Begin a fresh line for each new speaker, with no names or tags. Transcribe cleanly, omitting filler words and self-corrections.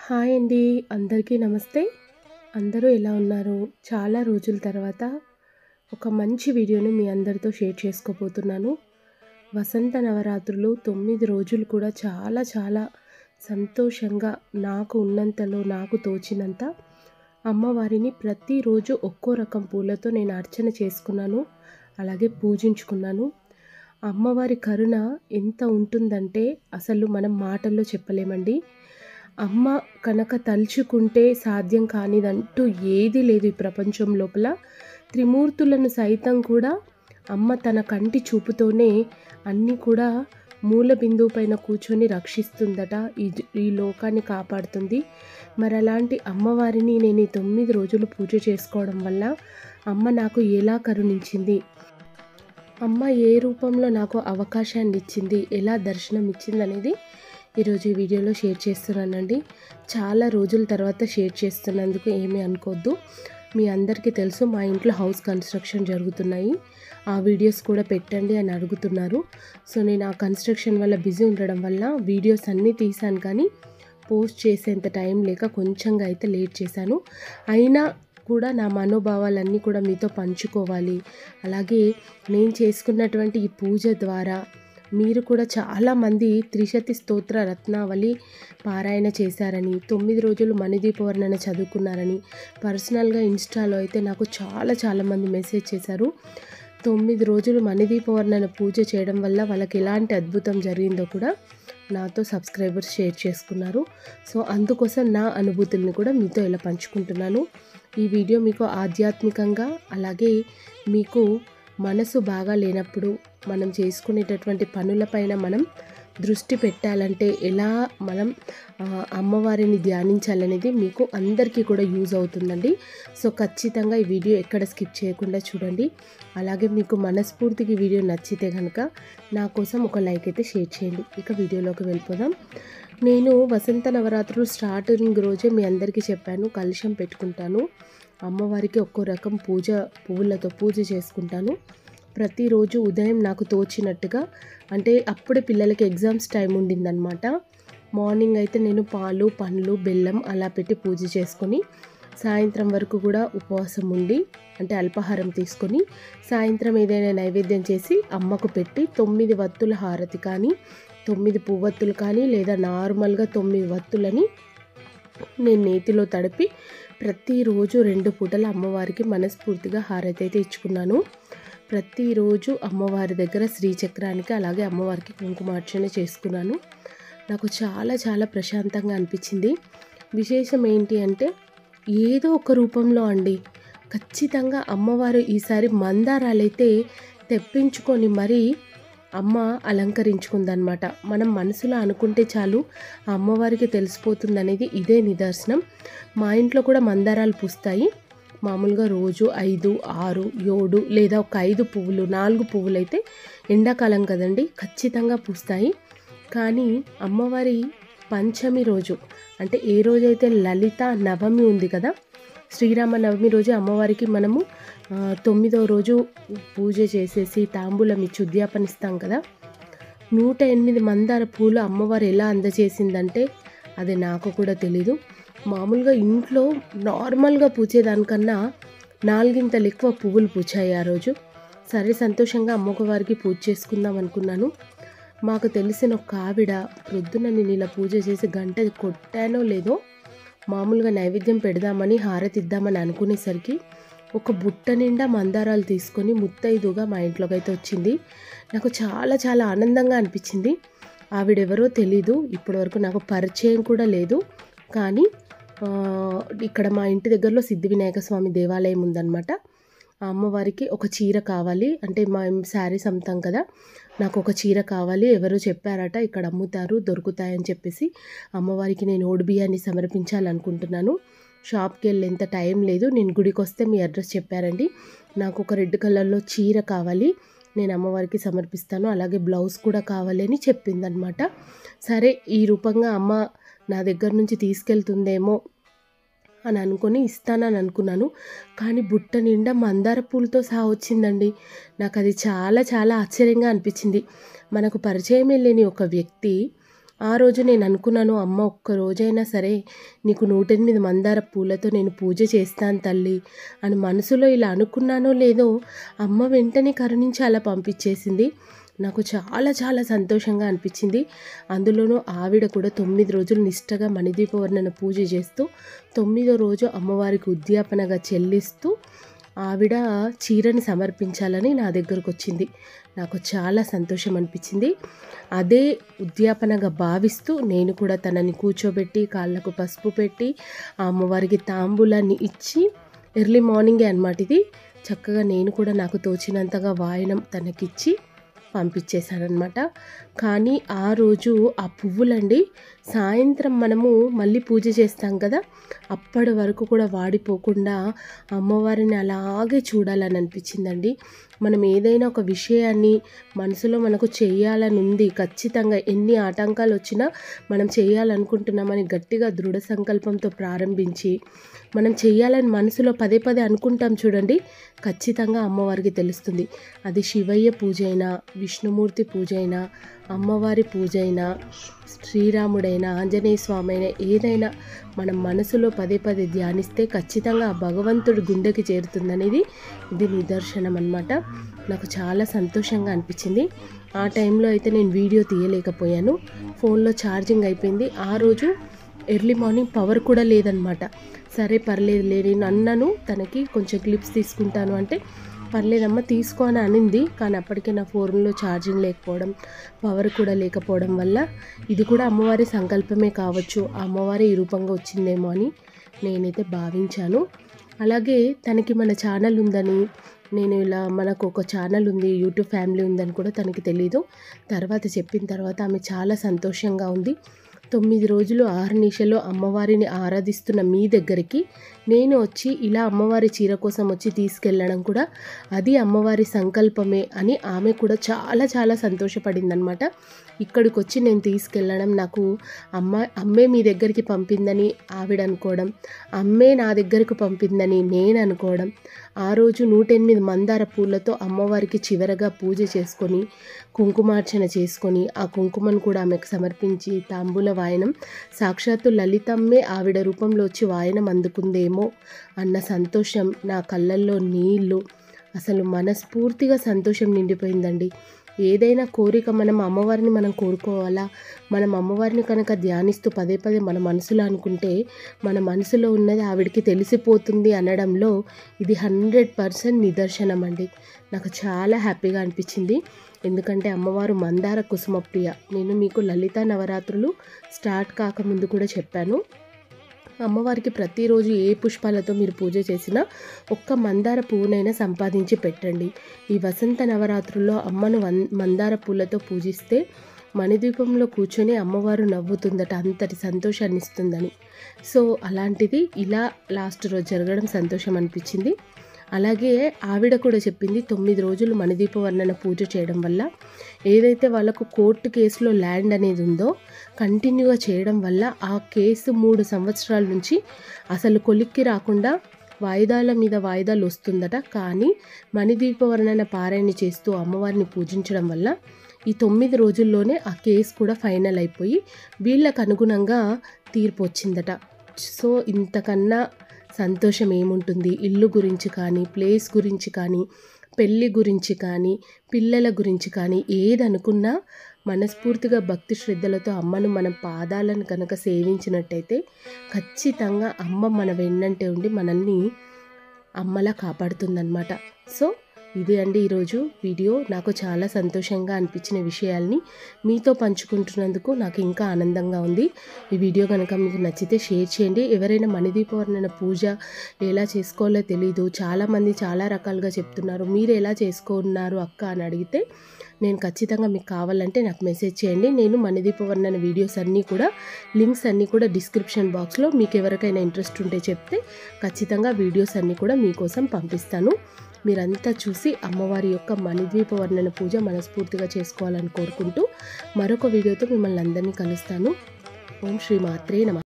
Hi అండి. అందరికీ నమస్తే. అందరూ ఎలా ఉన్నారు? చాలా రోజుల తర్వాత ఒక మంచి వీడియోని మీ అందరితో షేర్ చేసుకోబోతున్నాను. వసంత నవరాత్రులు 9 రోజులు కూడా చాలా చాలా సంతోషంగా నాకు ఉన్నంతలో నాకు తోచినంత అమ్మవారిని ప్రతిరోజు ఒక్కో రకం పూలతో నేను అర్చన చేసుకున్నాను. అలాగే పూజించుకున్నాను. అమ్మవారి కరుణ ఎంత ఉంటుందంటే అసలు మనం మాటల్లో చెప్పలేమండి. అమ్మ కనుక తలుచుకుంటే సాధ్యం కానిదంటూ ఏదీ లేదు ఈ ప్రపంచం లోపల. త్రిమూర్తులను సైతం కూడా అమ్మ తన కంటి చూపుతోనే అన్నీ కూడా మూల బిందువు పైన కూర్చొని రక్షిస్తుందట. ఈ లోకాన్ని కాపాడుతుంది. మరి అలాంటి అమ్మవారిని నేను ఈ 9 రోజులు పూజ చేసుకోవడం వల్ల అమ్మ నాకు ఎలా కరుణించింది, అమ్మ ఏ రూపంలో నాకు అవకాశాన్ని ఇచ్చింది, ఎలా దర్శనం ఇచ్చిందనేది ఈరోజు ఈ వీడియోలో షేర్ చేస్తున్నానండి. చాలా రోజుల తర్వాత షేర్ చేస్తున్నందుకు ఏమీ అనుకోవద్దు. మీ అందరికీ తెలుసు మా ఇంట్లో హౌస్ కన్స్ట్రక్షన్ జరుగుతున్నాయి. ఆ వీడియోస్ కూడా పెట్టండి అని అడుగుతున్నారు. సో నేను ఆ కన్స్ట్రక్షన్ వల్ల బిజీ ఉండడం వల్ల వీడియోస్ అన్నీ తీసాను, కానీ పోస్ట్ చేసేంత టైం లేక కొంచెంగా అయితే లేట్ చేశాను. అయినా కూడా నా మనోభావాలన్నీ కూడా మీతో పంచుకోవాలి. అలాగే నేను చేసుకున్నటువంటి ఈ పూజ ద్వారా మీరు కూడా చాలామంది త్రిశతి స్తోత్ర రత్నావళి పారాయణ చేశారని, 9 రోజులు మణిదీపవర్ణన చదువుకున్నారని పర్సనల్గా ఇన్స్టాలో అయితే నాకు చాలామంది మెసేజ్ చేశారు. 9 రోజులు మణిదీపవర్ణన పూజ చేయడం వల్ల వాళ్ళకి ఎలాంటి అద్భుతం జరిగిందో కూడా నాతో సబ్స్క్రైబర్స్ షేర్ చేసుకున్నారు. సో అందుకోసం నా అనుభూతుల్ని కూడా మీతో ఇలా పంచుకుంటున్నాను. ఈ వీడియో మీకు ఆధ్యాత్మికంగా, అలాగే మీకు మనసు బాగా లేనప్పుడు మనం చేసుకునేటటువంటి పనులపైన మనం దృష్టి పెట్టాలంటే ఎలా మనం అమ్మవారిని ధ్యానించాలనేది మీకు అందరికీ కూడా యూజ్ అవుతుందండి. సో ఖచ్చితంగా ఈ వీడియో ఎక్కడ స్కిప్ చేయకుండా చూడండి. అలాగే మీకు మనస్ఫూర్తిగా ఈ వీడియో నచ్చితే కనుక నా కోసం ఒక లైక్ అయితే షేర్ చేయండి. ఇక వీడియోలోకి వెళ్ళిపోదాం. నేను వసంత నవరాత్రులు స్టార్టింగ్ రోజే మీ అందరికీ చెప్పాను, కలశం పెట్టుకుంటాను, అమ్మవారికి ఒక్కో రకం పువ్వులతో పూజ చేసుకుంటాను. ప్రతిరోజు ఉదయం నాకు తోచినట్టుగా, అంటే అప్పుడే పిల్లలకి ఎగ్జామ్స్ టైం ఉండిందనమాట. మార్నింగ్ అయితే నేను పాలు, పండ్లు, బెల్లం అలా పెట్టి పూజ చేసుకొని సాయంత్రం వరకు కూడా ఉపవాసం ఉండి, అంటే అల్పాహారం తీసుకొని సాయంత్రం ఏదైనా నైవేద్యం చేసి అమ్మకు పెట్టి 9 వత్తుల హారతి కానీ, 9 పువ్వొత్తులు కానీ, లేదా నార్మల్గా 9 వత్తులని నేను నేతిలో తడిపి ప్రతిరోజు 2 పూటల అమ్మవారికి మనస్ఫూర్తిగా హారతి అయితే ఇచ్చుకున్నాను. ప్రతిరోజు అమ్మవారి దగ్గర శ్రీచక్రానికి, అలాగే అమ్మవారికి కుంకుమార్చన చేసుకున్నాను. నాకు చాలా ప్రశాంతంగా అనిపించింది. విశేషం ఏంటి అంటే ఏదో ఒక రూపంలో అండి ఖచ్చితంగా అమ్మవారు ఈసారి మందారాలైతే తెప్పించుకొని మరీ అమ్మ అలంకరించుకుందనమాట. మనం మనసులో అనుకుంటే చాలు ఆ అమ్మవారికి తెలిసిపోతుంది అనేది ఇదే నిదర్శనం. మా ఇంట్లో కూడా మందారాలు పూస్తాయి. మామూలుగా రోజు 5, 6, 7 లేదా ఒక 5 పువ్వులు, 4 పువ్వులు అయితే ఎండాకాలం కదండి ఖచ్చితంగా పూస్తాయి. కానీ అమ్మవారి పంచమి రోజు, అంటే ఏ రోజైతే లలిత నవమి ఉంది కదా, శ్రీరామ నవమి రోజు అమ్మవారికి మనము 9వ రోజు పూజ చేసేసి తాంబూలం ఇచ్చి ఉద్యాపనిస్తాం కదా. 108 మందార పూలు అమ్మవారు ఎలా అందజేసిందంటే అది నాకు కూడా తెలీదు. మామూలుగా ఇంట్లో నార్మల్గా పూచేదానికన్నా 4 ఎక్కువ పువ్వులు పూచాయి ఆ రోజు. సరే సంతోషంగా అమ్మవారికి పూజ చేసుకుందాం అనుకున్నాను. మాకు తెలిసిన ఒక ఆవిడ ప్రొద్దున నేను ఇలా పూజ చేసి గంట కొట్టానో లేదో, మామూలుగా నైవేద్యం పెడదామని హారతి ఇద్దామని అనుకునేసరికి ఒక బుట్ట నిండా మందారాలు తీసుకొని ముత్తైదుగా మా ఇంట్లోకి అయితే వచ్చింది. నాకు చాలా ఆనందంగా అనిపించింది. ఆవిడెవరో తెలీదు, ఇప్పటివరకు నాకు పరిచయం కూడా లేదు. కానీ ఇక్కడ మా ఇంటి దగ్గరలో సిద్ధి వినాయక స్వామి దేవాలయం ఉందన్నమాట. ఆ అమ్మవారికి ఒక చీర కావాలి, అంటే మేము శారీస్ అమ్ముతాం కదా, నాకు ఒక చీర కావాలి, ఎవరో చెప్పారట ఇక్కడ అమ్ముతారు, దొరుకుతాయని చెప్పేసి అమ్మవారికి నేను ఓడిబియ్యాన్ని సమర్పించాలనుకుంటున్నాను. షాప్కి వెళ్ళేంత టైం లేదు, నేను గుడికి వస్తే మీ అడ్రస్ చెప్పారండి, నాకు ఒక రెడ్ కలర్లో చీర కావాలి, నేను అమ్మవారికి సమర్పిస్తాను, అలాగే బ్లౌజ్ కూడా కావాలి అని చెప్పిందనమాట. సరే ఈ రూపంగా అమ్మ నా దగ్గర నుంచి తీసుకెళ్తుందేమో అని అనుకొని ఇస్తానని అనుకున్నాను. కానీ బుట్ట నిండా మందార పూలతో సహా వచ్చిందండి. నాకు అది చాలా ఆశ్చర్యంగా అనిపించింది. మనకు పరిచయమే లేని ఒక వ్యక్తి ఆ రోజు నేను అనుకున్నాను, అమ్మ ఒక్క రోజైనా సరే నీకు 108 మందార పూలతో నేను పూజ చేస్తాను తల్లి అని మనసులో ఇలా అనుకున్నానో లేదో అమ్మ వెంటనే కరుణించి అలా పంపించేసింది. నాకు చాలా చాలా సంతోషంగా అనిపించింది. అందులోనూ ఆవిడ కూడా 9 రోజులు నిష్టగా మణిదీపవర్ణన పూజ చేస్తూ 9వ రోజు అమ్మవారికి ఉద్యాపనగా చెల్లిస్తూ ఆవిడ చీరని సమర్పించాలని నా దగ్గరకు వచ్చింది. నాకు చాలా సంతోషం అనిపించింది. అదే ఉద్యాపనగా భావిస్తూ నేను కూడా తనని కూర్చోబెట్టి కాళ్ళకు పసుపు పెట్టి ఆ అమ్మవారికి తాంబూలాన్ని ఇచ్చి ఎర్లీ మార్నింగే అన్నమాట ఇది. చక్కగా నేను కూడా నాకు తోచినంతగా వాయనం తనకిచ్చి పంపించేశానమాట. కానీ ఆ రోజు ఆ పువ్వులండి సాయంత్రం మనము మళ్ళీ పూజ చేస్తాం కదా, అప్పటి వరకు కూడా వాడిపోకుండా అమ్మవారిని అలాగే చూడాలని అనిపించిందండి. మనం ఏదైనా ఒక విషయాన్ని మనసులో మనకు చేయాలని ఉంది, ఖచ్చితంగా ఎన్ని ఆటంకాలు వచ్చినా మనం చేయాలనుకుంటున్నామని గట్టిగా దృఢ సంకల్పంతో ప్రారంభించి మనం చేయాలని మనసులో పదే పదే అనుకుంటాం చూడండి, ఖచ్చితంగా అమ్మవారికి తెలుస్తుంది. అది శివయ్య పూజ అయినా, విష్ణుమూర్తి పూజ అయినా, అమ్మవారి పూజ అయినా, శ్రీరాముడైనా, ఆంజనేయ స్వామి అయినా, ఏదైనా మనం మనసులో పదే పదే ధ్యానిస్తే ఖచ్చితంగా ఆ భగవంతుడి గుండెకి చేరుతుందనేది ఇది నిదర్శనం అన్నమాట. నాకు చాలా సంతోషంగా అనిపించింది. ఆ టైంలో అయితే నేను వీడియో తీయలేకపోయాను, ఫోన్లో ఛార్జింగ్ అయిపోయింది. ఆ రోజు ఎర్లీ మార్నింగ్ పవర్ కూడా లేదనమాట. సరే పర్లేదులే నేను అన్నాను తనకి, కొంచెం క్లిప్స్ తీసుకుంటాను అంటే పర్లేదమ్మా తీసుకో అని అనింది. కానీ అప్పటికే నా ఫోన్లో ఛార్జింగ్ లేకపోవడం, పవర్ కూడా లేకపోవడం వల్ల ఇది కూడా అమ్మవారి సంకల్పమే కావచ్చు, ఆ అమ్మవారి ఈ రూపంగా వచ్చిందేమో అని నేనైతే భావించాను. అలాగే తనకి మన ఛానల్ ఉందని, నేను ఇలా మనకు ఒక ఛానల్ ఉంది, యూట్యూబ్ ఫ్యామిలీ ఉందని కూడా తనకి తెలీదు. తర్వాత చెప్పిన తర్వాత ఆమె చాలా సంతోషంగా ఉంది. 9 రోజులు ఆహర్నిశలో అమ్మవారిని ఆరాధిస్తున్న మీ దగ్గరికి నేను వచ్చి ఇలా అమ్మవారి చీర కోసం వచ్చి తీసుకెళ్ళడం కూడా అది అమ్మవారి సంకల్పమే అని ఆమె కూడా చాలా చాలా సంతోషపడిందనమాట. ఇక్కడికి వచ్చి నేను తీసుకెళ్ళడం నాకు అమ్మే మీ దగ్గరికి పంపిందని ఆవిడ అనుకోవడం, అమ్మే నా దగ్గరకు పంపిందని నేను అనుకోవడం, ఆ రోజు 108 మందార పూలతో అమ్మవారికి చివరగా పూజ చేసుకొని కుంకుమార్చన చేసుకొని ఆ కుంకుమను కూడా ఆమెకు సమర్పించి తాంబూల వాయనం సాక్షాత్తు లలితమ్మే ఆవిడ రూపంలో వచ్చి వాయనం అందుకుందేమో అన్న సంతోషం, నా కళ్ళల్లో నీళ్ళు, అసలు మనస్ఫూర్తిగా సంతోషం నిండిపోయిందండి. ఏదైనా కోరిక మనం అమ్మవారిని మనం కోరుకోవాలా, మనం అమ్మవారిని కనుక ధ్యానిస్తూ పదే పదే మన మనసులో అనుకుంటే మన మనసులో ఉన్నది ఆవిడికి తెలిసిపోతుంది అనడంలో ఇది 100% నిదర్శనం అండి. నాకు చాలా హ్యాపీగా అనిపించింది. ఎందుకంటే అమ్మవారు మందార కుసుమప్రియ. నేను మీకు లలిత నవరాత్రులు స్టార్ట్ కాకముందు కూడా చెప్పాను, అమ్మవారికి ప్రతిరోజు ఏ పుష్పాలతో మీరు పూజ చేసినా ఒక్క మందార పువ్వునైనా సంపాదించి పెట్టండి. ఈ వసంత నవరాత్రుల్లో అమ్మను మందార పూలతో పూజిస్తే మణిద్వీపంలో కూర్చొని అమ్మవారు నవ్వుతుందట, అంతటి సంతోషాన్ని ఇస్తుందని. సో అలాంటిది ఇలా లాస్ట్ రోజు జరగడం సంతోషం అనిపించింది. అలాగే ఆవిడ కూడా చెప్పింది 9 రోజులు మణిదీపవర్ణన పూజ చేయడం వల్ల ఏదైతే వాళ్ళకు కోర్టు కేసులో ల్యాండ్ అనేది ఉందో కంటిన్యూగా చేయడం వల్ల ఆ కేసు 3 సంవత్సరాల నుంచి అసలు కొలిక్కి రాకుండా వాయిదాల మీద వాయిదాలు వస్తుందట. కానీ మణిదీపవర్ణన పారాయణ చేస్తూ అమ్మవారిని పూజించడం వల్ల ఈ 9 రోజుల్లోనే ఆ కేసు కూడా ఫైనల్ అయిపోయి వీళ్ళకు అనుగుణంగా తీర్పు వచ్చిందట. సో ఇంతకన్నా సంతోషం ఏముంటుంది? ఇల్లు గురించి కానీ, ప్లేస్ గురించి కానీ, పెళ్ళి గురించి కానీ, పిల్లల గురించి కానీ ఏదనుకున్నా మనస్ఫూర్తిగా భక్తి శ్రద్ధలతో అమ్మను మన పాదాలను కనుక సేవించినట్టయితే ఖచ్చితంగా అమ్మ మన వెన్నంటే ఉండి మనల్ని అమ్మలా కాపాడుతుందన్నమాట. సో ఇదే అండి ఈరోజు వీడియో. నాకు చాలా సంతోషంగా అనిపించిన విషయాల్ని మీతో పంచుకుంటున్నందుకు నాకు ఇంకా ఆనందంగా ఉంది. ఈ వీడియో కనుక మీకు నచ్చితే షేర్ చేయండి. ఎవరైనా మణిదీపవర్ణన పూజ ఎలా చేసుకోవాలో తెలీదు, చాలామంది చాలా రకాలుగా చెప్తున్నారు, మీరు ఎలా చేసుకున్నారు అక్క అని అడిగితే నేను ఖచ్చితంగా మీకు కావాలంటే నాకు మెసేజ్ చేయండి. నేను మణిదీపవర్ణన వీడియోస్ అన్నీ కూడా లింక్స్ అన్నీ కూడా డిస్క్రిప్షన్ బాక్స్లో మీకు ఎవరికైనా ఇంట్రెస్ట్ ఉంటే చెప్తే ఖచ్చితంగా వీడియోస్ అన్నీ కూడా మీకోసం పంపిస్తాను. మీరంతా చూసి అమ్మవారి యొక్క మణిద్వీపవర్ణన పూజ మనస్ఫూర్తిగా చేసుకోవాలని కోరుకుంటూ మరొక వీడియోతో మిమ్మల్ని అందరినీ కలుస్తాను. ఓం శ్రీ మాత్రే నమః.